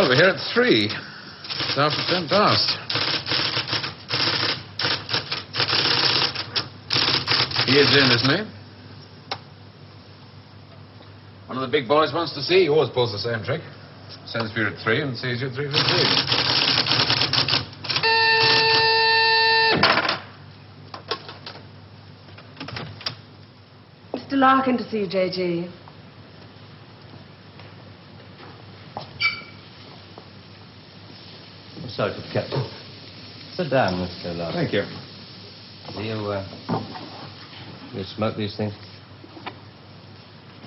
Well, we're here at 3. It's after 10 past. He is in, isn't he? One of the big boys wants to see. He always pulls the same trick. Sends for you at 3 and sees you at 3:15. Mr. Larkin to see you, J.G. I'm sorry for the captain. Sit down, Mr. Larkin. Thank you. Do you smoke these things?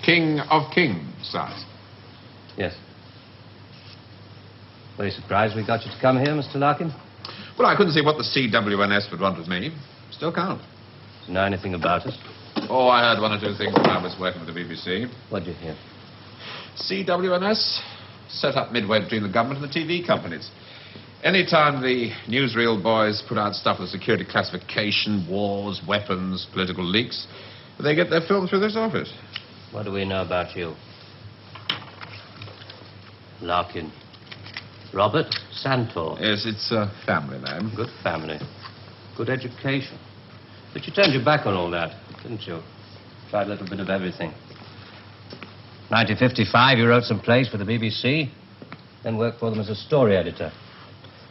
King of Kings, size. Yes. Very surprised we got you to come here, Mr. Larkin. Well, I couldn't see what the CWNS would want with me. Still can't. Do you know anything about us? Oh, I heard 1 or 2 things when I was working with the BBC. What'd you hear? CWNS set up midway between the government and the TV companies. Anytime the newsreel boys put out stuff with security classification, wars, weapons, political leaks, they get their film through this office. What do we know about you? Larkin. Robert Santor. Yes, it's a family name. Good family. Good education. But you turned your back on all that, didn't you? Tried a little bit of everything. 1955, you wrote some plays for the BBC, then worked for them as a story editor.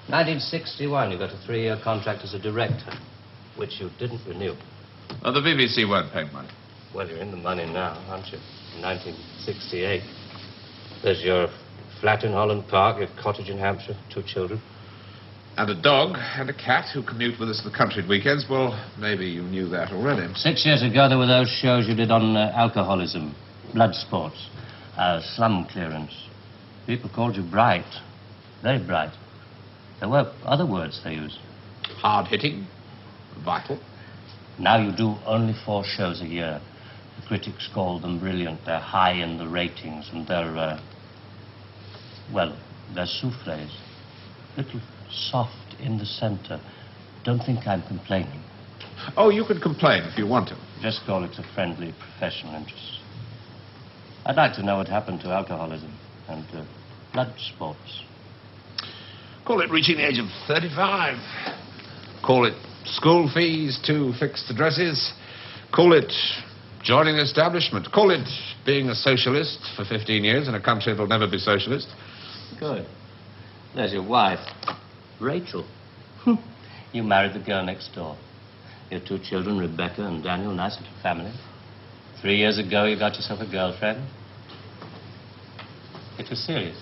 1961, you got a 3-year contract as a director, which you didn't renew. Oh, the BBC weren't paying money. Well, you're in the money now, aren't you? In 1968. There's your flat in Holland Park, your cottage in Hampshire, 2 children. And a dog and a cat who commute with us to the country at weekends. Well, maybe you knew that already. 6 years ago, there were those shows you did on alcoholism, blood sports, slum clearance. People called you bright. Very bright. There were other words they used. Hard-hitting, vital. Now you do only 4 shows a year. The critics call them brilliant. They're high in the ratings, and they're, they're souffles. Little soft in the center. Don't think I'm complaining. Oh, you can complain if you want to. Just call it a friendly professional interest. I'd like to know what happened to alcoholism and blood sports. Call it reaching the age of 35. Call it school fees, 2 fixed addresses. Call it joining the establishment. Call it being a socialist for 15 years in a country that'll never be socialist. Good. There's your wife, Rachel. You married the girl next door. Your 2 children, Rebecca and Daniel, nice little family. 3 years ago, you got yourself a girlfriend. It was serious.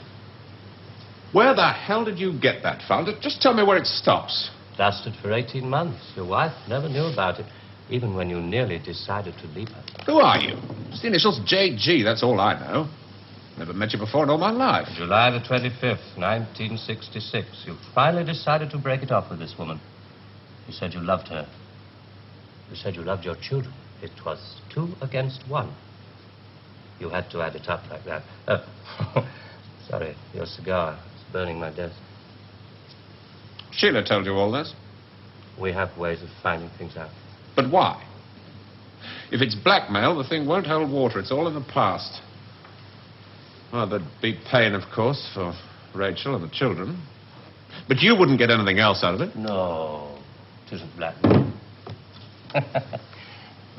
Where the hell did you get that from? Just tell me where it stops. Lasted for 18 months. Your wife never knew about it, even when you nearly decided to leave her. Who are you? It's the initials JG, that's all I know. Never met you before in all my life. July the 25th, 1966. You finally decided to break it off with this woman. You said you loved her. You said you loved your children. It was 2 against 1. You had to add it up like that. Sorry, your cigar. It's burning my desk. Sheila told you all this? We have ways of finding things out. But why? If it's blackmail, the thing won't hold water. It's all in the past. Well, there'd be pain, of course, for Rachel and the children. But you wouldn't get anything else out of it. No, it isn't blackmail.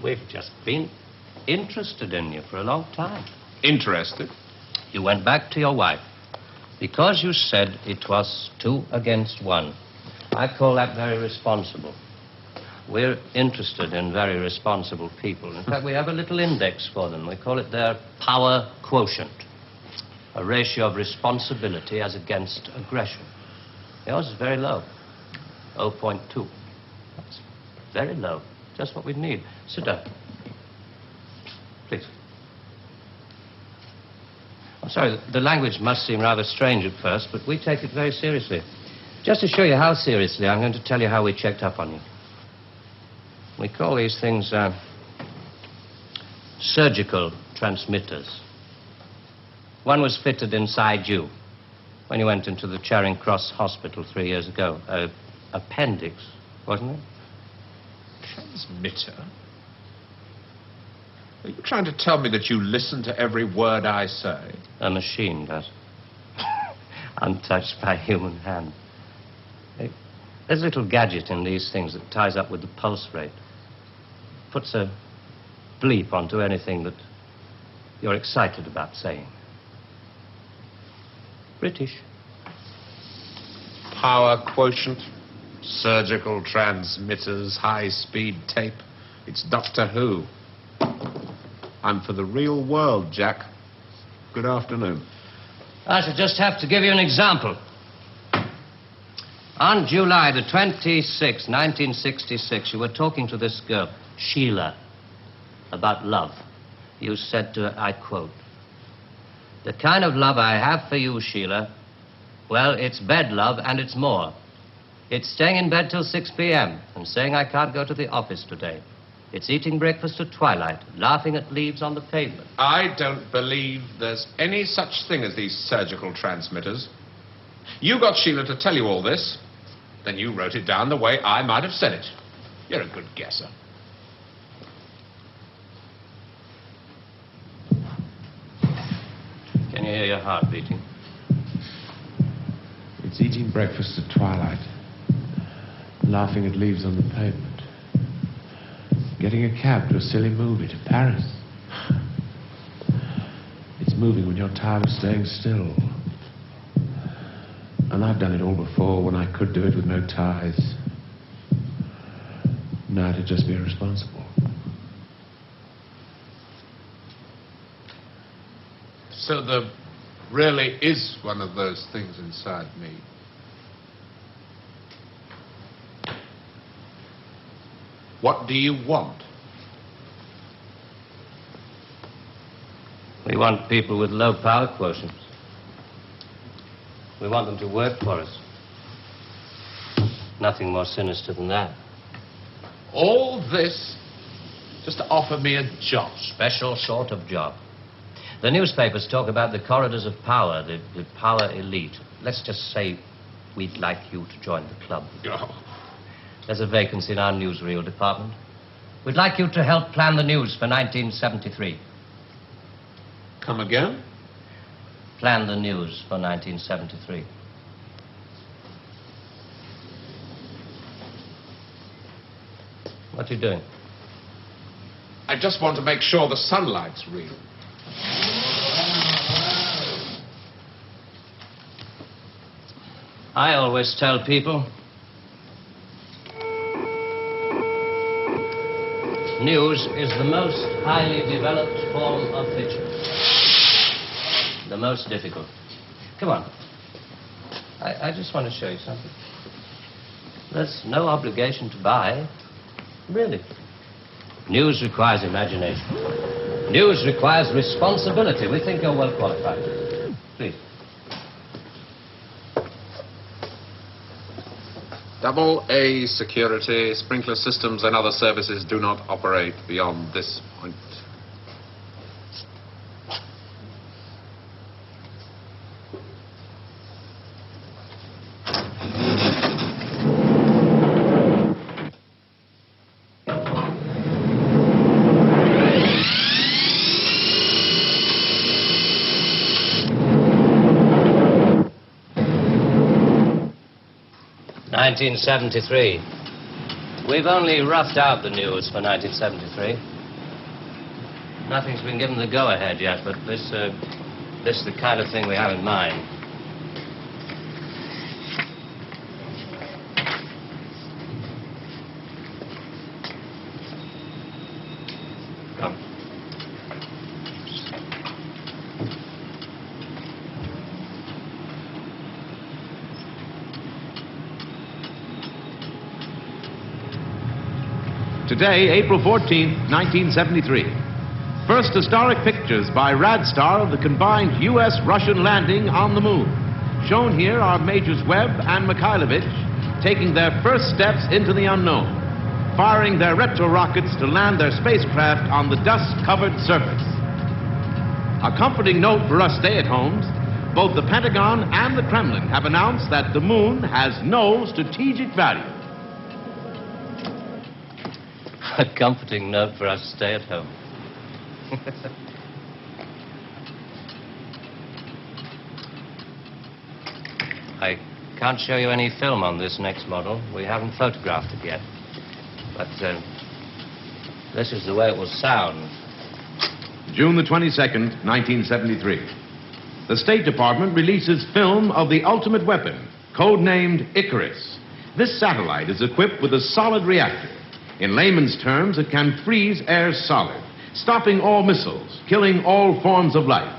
We've just been interested in you for a long time. Interested? You went back to your wife because you said it was 2 against 1. I call that very responsible. We're interested in very responsible people. In fact, we have a little index for them. We call it their power quotient. A ratio of responsibility as against aggression. Yours is very low. 0.2. That's very low. Just what we need. Sit down. Please. I'm sorry, the language must seem rather strange at first, but we take it very seriously. Just to show you how seriously, I'm going to tell you how we checked up on you. We call these things surgical transmitters. One was fitted inside you when you went into the Charing Cross Hospital 3 years ago. Appendix, wasn't it? Transmitter? Are you trying to tell me that you listen to every word I say? A machine does. untouched by human hand. There's a little gadget in these things that ties up with the pulse rate. Puts a bleep onto anything that you're excited about saying. British. Power quotient, surgical transmitters, high-speed tape. It's Doctor Who. I'm for the real world, Jack. Good afternoon. I shall just have to give you an example. On July the 26th, 1966, you were talking to this girl, Sheila, about love. You said to her, I quote, "The kind of love I have for you, Sheila, well, it's bed love and it's more. It's staying in bed till 6 p.m. and saying I can't go to the office today. It's eating breakfast at twilight, laughing at leaves on the pavement." I don't believe there's any such thing as these surgical transmitters. You got Sheila to tell you all this. Then you wrote it down the way I might have said it. You're a good guesser. Can you hear your heart beating? It's eating breakfast at twilight, laughing at leaves on the pavement, getting a cab to a silly movie to Paris. It's moving when you're tired of staying still. And I've done it all before when I could do it with no ties. Now to just be irresponsible. So there really is one of those things inside me. What do you want? We want people with low power quotients. We want them to work for us. Nothing more sinister than that. All this just to offer me a job. Special sort of job. The newspapers talk about the corridors of power, the power elite. Let's just say we'd like you to join the club. Oh. There's a vacancy in our newsreel department. We'd like you to help plan the news for 1973. Come again? Plan the news for 1973. What are you doing? I just want to make sure the sunlight's real. I always tell people, news is the most highly developed form of fiction. The most difficult. Come on. I just want to show you something. There's no obligation to buy. Really. News requires imagination. News requires responsibility. We think you're well qualified. Please. Double A security, sprinkler systems and other services do not operate beyond this point. '73. We've only roughed out the news for 1973. Nothing's been given the go-ahead yet, but this is the kind of thing we have in mind. Come. Today, April 14th, 1973. First historic pictures by Radstar of the combined U.S.-Russian landing on the moon. Shown here are Majors Webb and Mikhailovich taking their first steps into the unknown, firing their retro rockets to land their spacecraft on the dust-covered surface. A comforting note for us stay-at-homes, both the Pentagon and the Kremlin have announced that the moon has no strategic value. A comforting note for us to stay at home. I can't show you any film on this next model. We haven't photographed it yet. But this is the way it will sound. June the 22nd, 1973. The State Department releases film of the ultimate weapon, codenamed Icarus. This satellite is equipped with a solid reactor. In layman's terms, it can freeze air solid, stopping all missiles, killing all forms of life.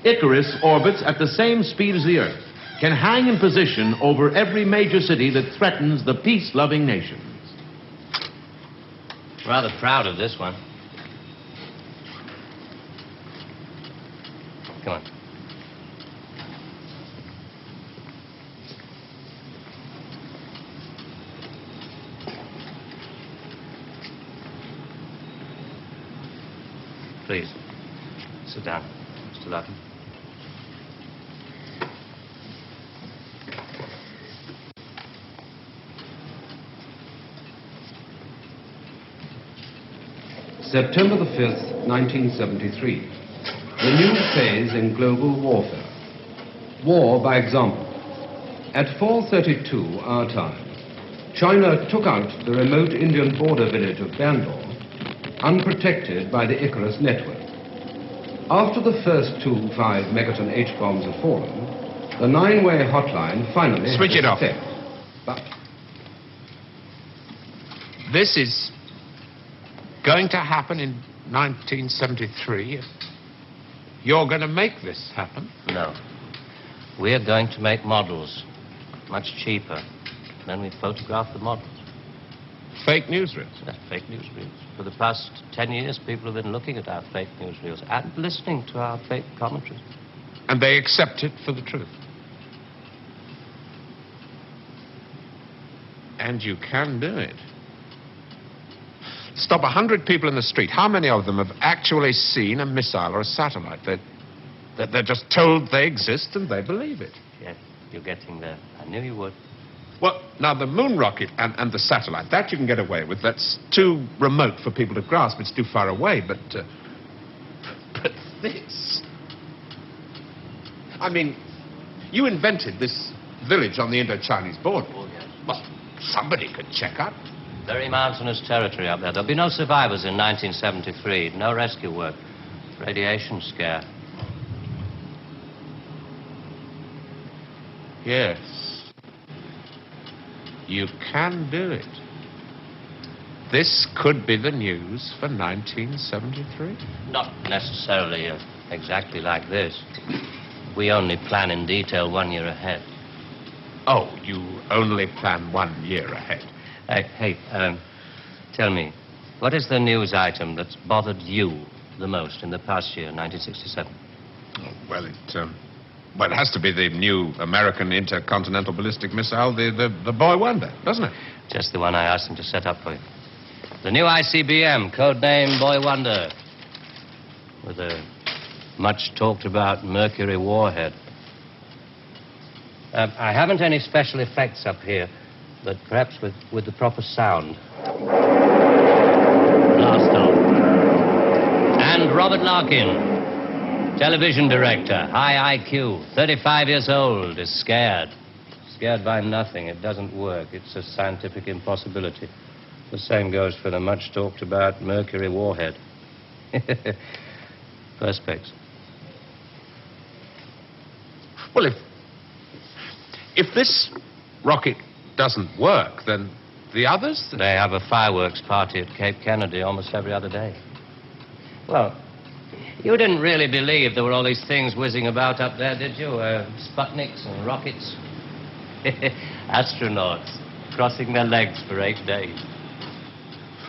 Icarus orbits at the same speed as the Earth, can hang in position over every major city that threatens the peace-loving nations. Rather proud of this one. Come on. Please, sit down, Mr. Lowden. September the 5th, 1973. The new phase in global warfare. War by example. At 4:32 our time, China took out the remote Indian border village of Bangalore, unprotected by the Icarus network. After the first 2 5-megaton H-bombs had fallen, the 9-way hotline finally Switch had it off. effect. But This is going to happen in 1973. You're going to make this happen? No. We're going to make models, much cheaper. Then we photograph the models. Fake newsreels. That's fake newsreels. For the past 10 years, people have been looking at our fake newsreels and listening to our fake commentaries. And they accept it for the truth. And you can do it. Stop 100 people in the street. How many of them have actually seen a missile or a satellite? They're just told they exist and they believe it. Yeah, you're getting there. I knew you would. Well, now, the moon rocket and the satellite, that you can get away with. That's too remote for people to grasp. It's too far away. But this... I mean, you invented this village on the Indo-Chinese border. Oh, yes. Well, somebody could check up. Very mountainous territory up there. There'll be no survivors in 1973. No rescue work. Radiation scare. Yes. You can do it. This could be the news for 1973. Not necessarily exactly like this. We only plan in detail 1 year ahead. Oh, you only plan 1 year ahead. Hey, tell me, what is the news item that's bothered you the most in the past year, 1967? Oh, well, it has to be the new American intercontinental ballistic missile, the Boy Wonder, doesn't it? Just the one I asked him to set up for you. The new ICBM, codename Boy Wonder, with a much-talked-about Mercury warhead. I haven't any special effects up here, but perhaps with the proper sound. Blast off. And Robert Larkin, television director, high IQ, 35 years old, is scared. Scared by nothing. It doesn't work. It's a scientific impossibility. The same goes for the much-talked-about Mercury warhead. Perspex. Well, if this rocket doesn't work, then the others... They have a fireworks party at Cape Kennedy almost every other day. Well, you didn't really believe there were all these things whizzing about up there, did you? Sputniks and rockets. Astronauts crossing their legs for 8 days.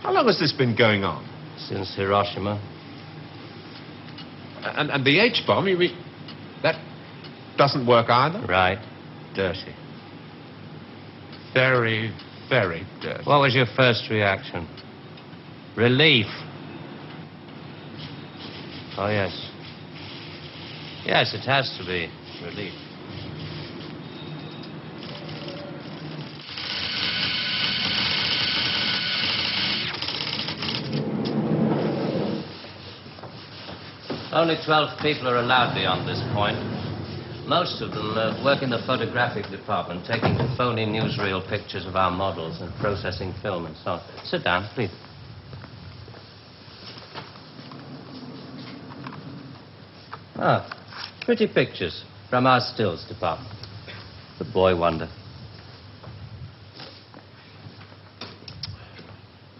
How long has this been going on? Since Hiroshima. And the H-bomb, you mean... that doesn't work either? Right. Dirty. Very, very dirty. What was your first reaction? Relief. Oh, yes. Yes, it has to be relief. Only 12 people are allowed beyond this point. Most of them work in the photographic department, taking phony newsreel pictures of our models and processing film and so on. Sit down, please. Ah, pretty pictures from our stills department. The boy wonder.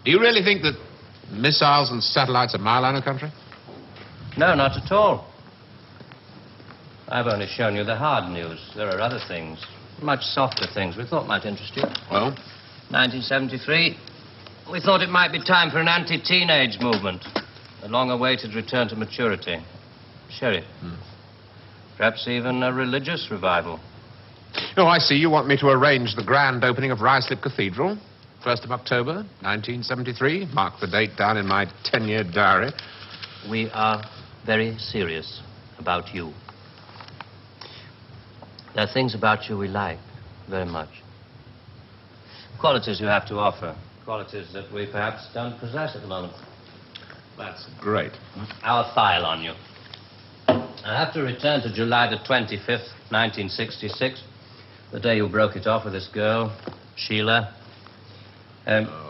Do you really think that missiles and satellites are mile out of country? No, not at all. I've only shown you the hard news. There are other things, much softer things we thought might interest you. Well? 1973, we thought it might be time for an anti-teenage movement. A long-awaited return to maturity. Sherry. Perhaps even a religious revival. Oh, I see. You want me to arrange the grand opening of Ruislip Cathedral. 1st of October, 1973. Mark the date down in my 10-year diary. We are very serious about you. There are things about you we like very much. Qualities you have to offer. Qualities that we perhaps don't possess at the moment. That's great. Our file on you. I have to return to July the 25th, 1966, the day you broke it off with this girl, Sheila.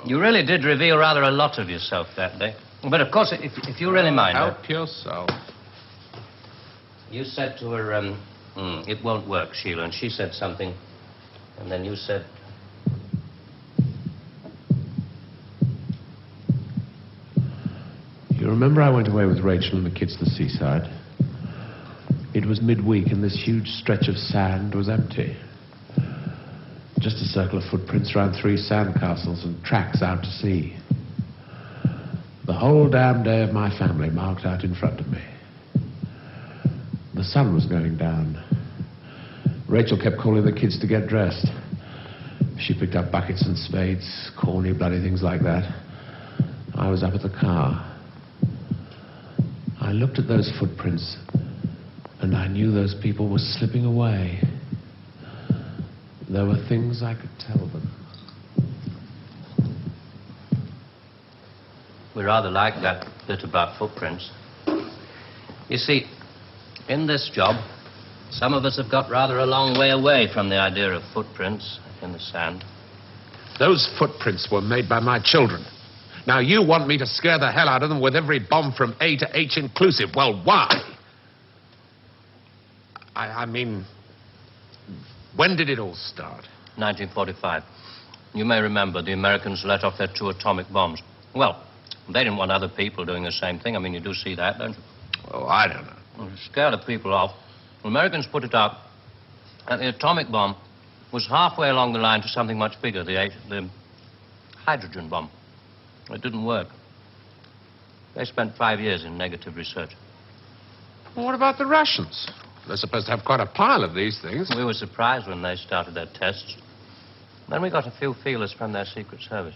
You really did reveal rather a lot of yourself that day. But, of course, if you really mind... Help yourself. You said to her, it won't work, Sheila, and she said something, and then you said... You remember I went away with Rachel and the kids to the seaside? It was midweek, and this huge stretch of sand was empty. Just a circle of footprints around 3 sandcastles and tracks out to sea. The whole damn day of my family marked out in front of me. The sun was going down. Rachel kept calling the kids to get dressed. She picked up buckets and spades, corny, bloody things like that. I was up at the car. I looked at those footprints, and I knew those people were slipping away. There were things I could tell them. We rather like that bit about footprints. You see, in this job, some of us have got rather a long way away from the idea of footprints in the sand. Those footprints were made by my children. Now, you want me to scare the hell out of them with every bomb from A to H inclusive. Well, why? I mean, when did it all start? 1945. You may remember the Americans let off their 2 atomic bombs. Well, they didn't want other people doing the same thing. I mean, you do see that, don't you? Oh, I don't know. Well, to scare the people off, the Americans put it up, and the atomic bomb was halfway along the line to something much bigger, the hydrogen bomb. It didn't work. They spent 5 years in negative research. Well, what about the Russians? They're supposed to have quite a pile of these things. We were surprised when they started their tests. Then we got a few feelers from their Secret Service.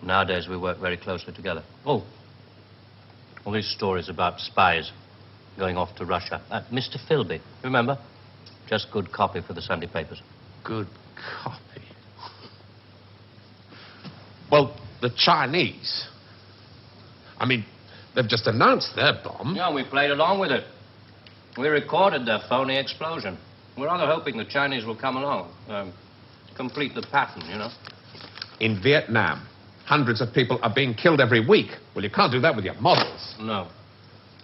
Nowadays, we work very closely together. Oh, all these stories about spies going off to Russia. Mr. Philby, remember? Just good copy for the Sunday papers. Good copy. Well, the Chinese. I mean, they've just announced their bomb. Yeah, we played along with it. We recorded their phony explosion. We're rather hoping the Chinese will come along, complete the pattern, you know. In Vietnam, hundreds of people are being killed every week. Well, you can't do that with your models. No.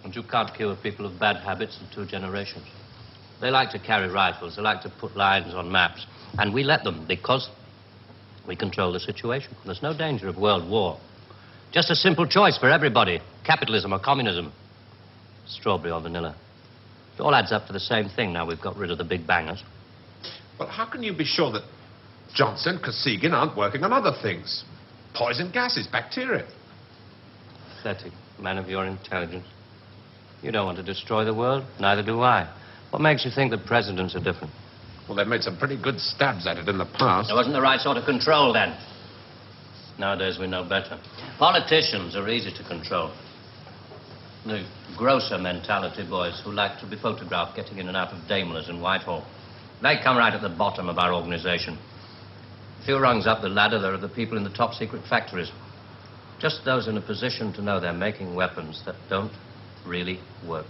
And you can't kill people of bad habits in 2 generations. They like to carry rifles. They like to put lines on maps. And we let them because we control the situation. There's no danger of world war. Just a simple choice for everybody. Capitalism or communism. Strawberry or vanilla. It all adds up to the same thing now we've got rid of the big bangers. Well, how can you be sure that Johnson, Kosygin aren't working on other things? Poison gases, bacteria. Pathetic. Man of your intelligence. You don't want to destroy the world. Neither do I. What makes you think that presidents are different? Well, they've made some pretty good stabs at it in the past. There wasn't the right sort of control then. Nowadays we know better. Politicians are easy to control. The grosser mentality boys who like to be photographed getting in and out of Daimlers in Whitehall. They come right at the bottom of our organization. A few rungs up the ladder, there are the people in the top secret factories. Just those in a position to know they're making weapons that don't really work.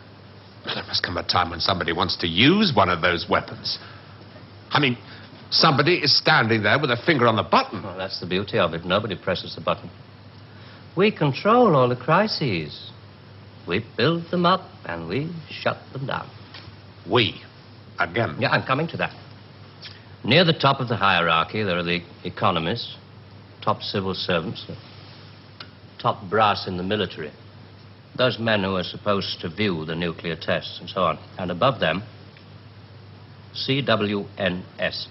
But there must come a time when somebody wants to use one of those weapons. I mean, somebody is standing there with a finger on the button. Well, that's the beauty of it. Nobody presses the button. We control all the crises. We build them up and we shut them down. We? Again? Yeah, I'm coming to that. Near the top of the hierarchy, there are the economists, top civil servants, the top brass in the military. Those men who are supposed to view the nuclear tests and so on. And above them, CWNS.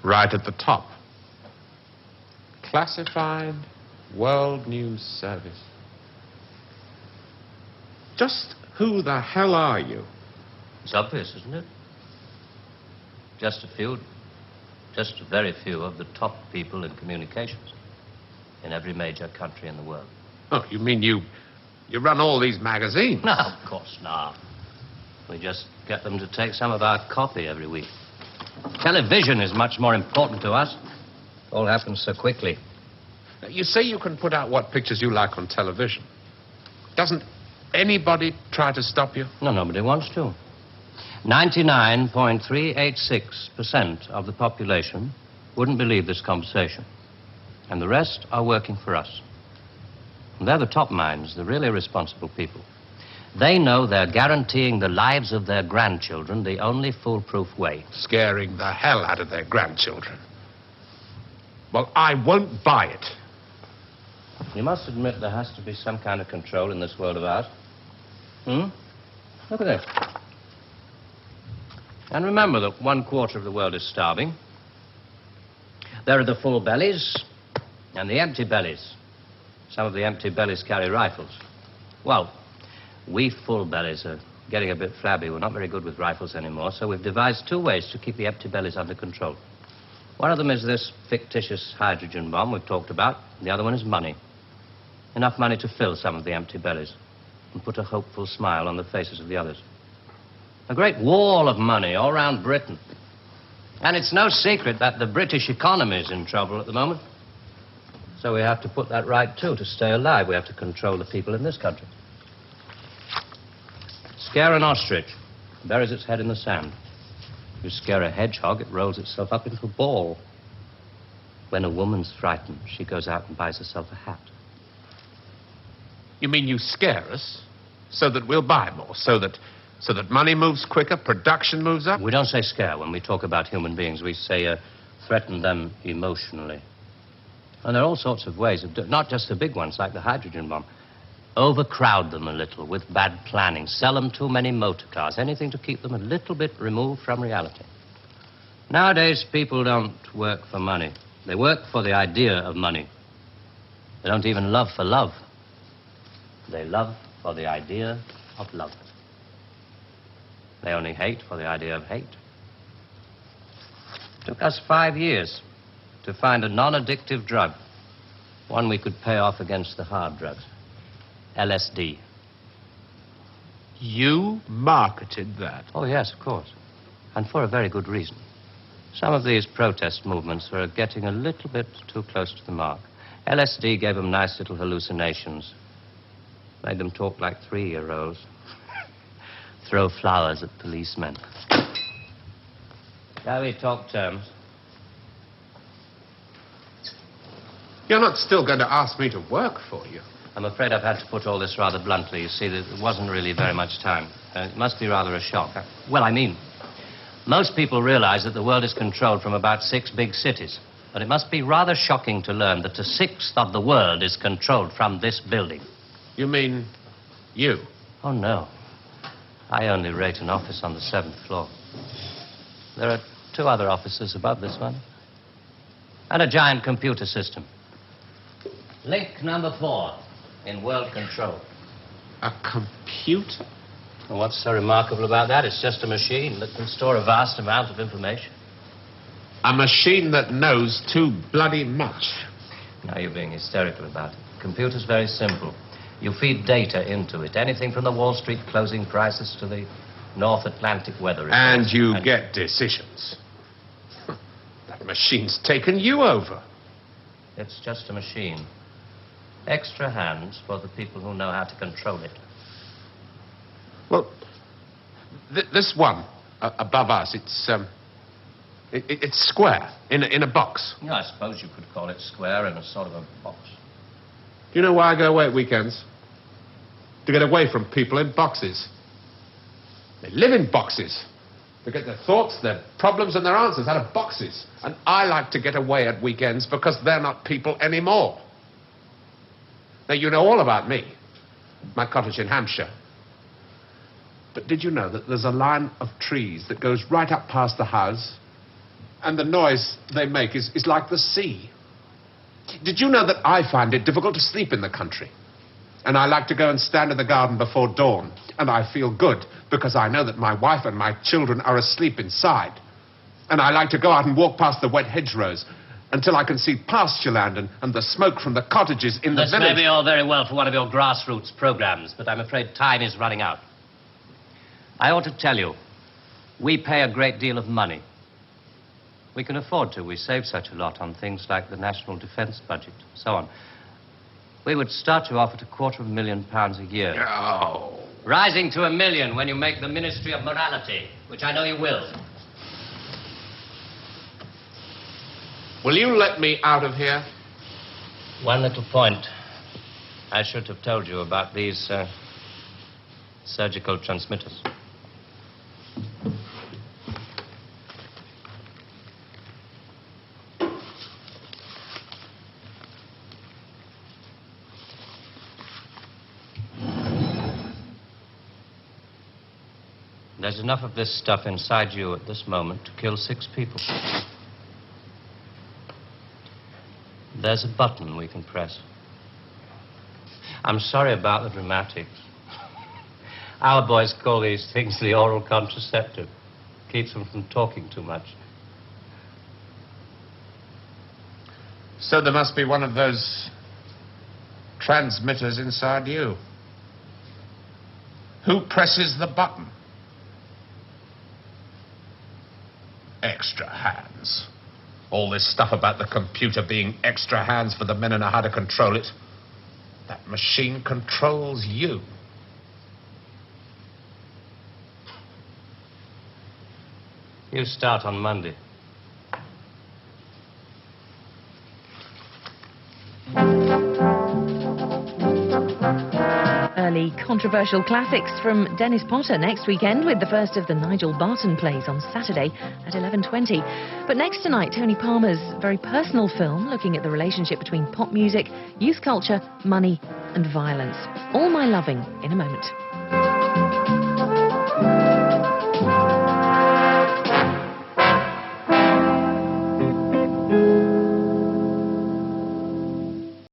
Right at the top. Classified World News Service. Just who the hell are you? It's obvious, isn't it? Just a very few of the top people in communications in every major country in the world. Oh, you mean you run all these magazines? No, of course not. We just get them to take some of our copy every week. Television is much more important to us. It all happens so quickly. You say you can put out what pictures you like on television. Doesn't anybody try to stop you? No, nobody wants to. 99.386% of the population wouldn't believe this conversation. And the rest are working for us. And they're the top minds, the really responsible people. They know they're guaranteeing the lives of their grandchildren the only foolproof way. Scaring the hell out of their grandchildren. Well, I won't buy it. You must admit there has to be some kind of control in this world of ours. Look at this. And remember that 1/4 of the world is starving. There are the full bellies and the empty bellies. Some of the empty bellies carry rifles. Well, we full bellies are getting a bit flabby. We're not very good with rifles anymore, so we've devised 2 ways to keep the empty bellies under control. One of them is this fictitious hydrogen bomb we've talked about. The other one is money. Enough money to fill some of the empty bellies and put a hopeful smile on the faces of the others. A great wall of money all around Britain. And it's no secret that the British economy is in trouble at the moment. So we have to put that right, too, to stay alive. We have to control the people in this country. Scare an ostrich, buries its head in the sand. You scare a hedgehog, it rolls itself up into a ball. When a woman's frightened, she goes out and buys herself a hat. You mean you scare us so that we'll buy more, so that money moves quicker, production moves up? We don't say scare when we talk about human beings. We say threaten them emotionally. And there are all sorts of ways of not just the big ones like the hydrogen bomb. Overcrowd them a little with bad planning. Sell them too many motor cars. Anything to keep them a little bit removed from reality. Nowadays, people don't work for money. They work for the idea of money. They don't even love for love. They love for the idea of love. They only hate for the idea of hate. It took us 5 years to find a non-addictive drug, one we could pay off against the hard drugs. LSD. You marketed that? Oh, yes, of course. And for a very good reason. Some of these protest movements were getting a little bit too close to the mark. LSD gave them nice little hallucinations. Made them talk like 3-year-olds. Throw flowers at policemen. Shall we talk terms? You're not still going to ask me to work for you? I'm afraid I've had to put all this rather bluntly. You see, there wasn't really very much time. It must be rather a shock. Well, I mean, most people realize that the world is controlled from about 6 big cities. But it must be rather shocking to learn that a 1/6 of the world is controlled from this building. You mean you? Oh, no. I only rate an office on the 7th floor. There are 2 other offices above this one. And a giant computer system. Link number 4 in world control. A computer? And what's so remarkable about that? It's just a machine that can store a vast amount of information. A machine that knows too bloody much. Now you're being hysterical about it. The computer's very simple. You feed data into it. Anything from the Wall Street closing prices to the North Atlantic weather reports. And you get decisions. That machine's taken you over. It's just a machine. Extra hands for the people who know how to control it. Well, This one above us, it's square in a box. Yeah, I suppose you could call it square in a sort of a box. Do you know why I go away at weekends? To get away from people in boxes. They live in boxes. They get their thoughts, their problems, and their answers out of boxes. And I like to get away at weekends because they're not people anymore. Now, you know all about me. My cottage in Hampshire. But did you know that there's a line of trees that goes right up past the house? And the noise they make is like the sea. Did you know that I find it difficult to sleep in the country? And I like to go and stand in the garden before dawn. And I feel good because I know that my wife and my children are asleep inside. And I like to go out and walk past the wet hedgerows until I can see pasture land and the smoke from the cottages in the village. This may be all very well for one of your grassroots programs, but I'm afraid time is running out. I ought to tell you, we pay a great deal of money. We can afford to. We save such a lot on things like the national defense budget, so on. We would start you off at £250,000 a year. Oh. Rising to £1 million when you make the Ministry of Morality, which I know you will. Will you let me out of here? One little point. I should have told you about these surgical transmitters. There's enough of this stuff inside you at this moment to kill 6 people. There's a button we can press. I'm sorry about the dramatics. Our boys call these things the oral contraceptive. Keeps them from talking too much. So there must be one of those transmitters inside you. Who presses the button? Extra hands. All this stuff about the computer being extra hands for the men who know how to control it. That machine controls you. You start on Monday. Early controversial classics from Dennis Potter next weekend, with the first of the Nigel Barton plays on Saturday at 11:20. But next tonight, Tony Palmer's very personal film looking at the relationship between pop music, youth culture, money and violence. All My Loving in a moment.